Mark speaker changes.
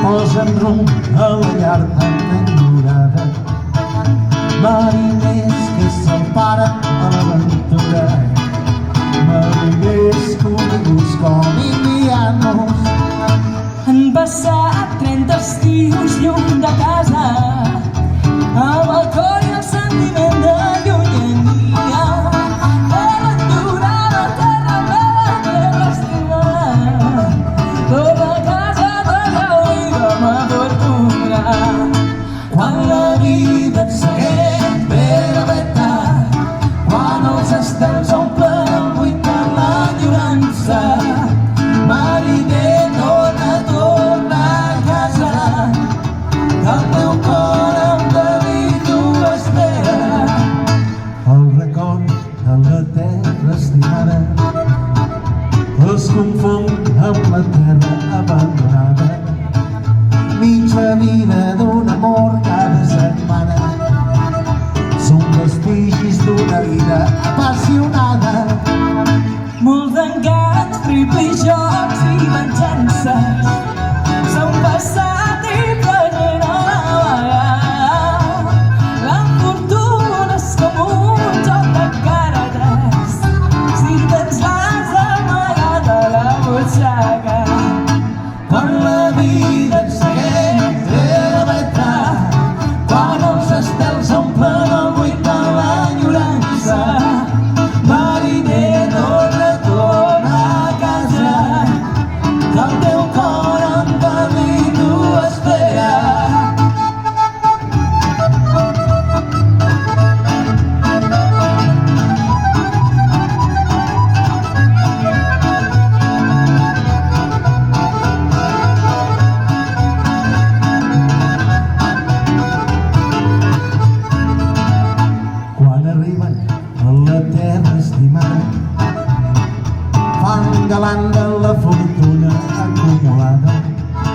Speaker 1: Posen rumb a la llar tan enyorada, mariners que s'emparen a l'aventura, mariners coneguts com indianos.
Speaker 2: Han passat 30 estius lluny de casa, amb el cor i el sentiment de llunyania, de l'aturada terra meva, terra estimada, tota casa de Déu i de ma fortuna.
Speaker 1: Quan la vida et segueix ben apretat, quan els estels omplen el buit de l'enyorança, mariner, torna a casa, que el teu cor amb David ho espera. El record de la terra estimada es confon amb la terra abandonada, mitja vida d'un amor cada setmana, són vestigis d'una vida apasionada.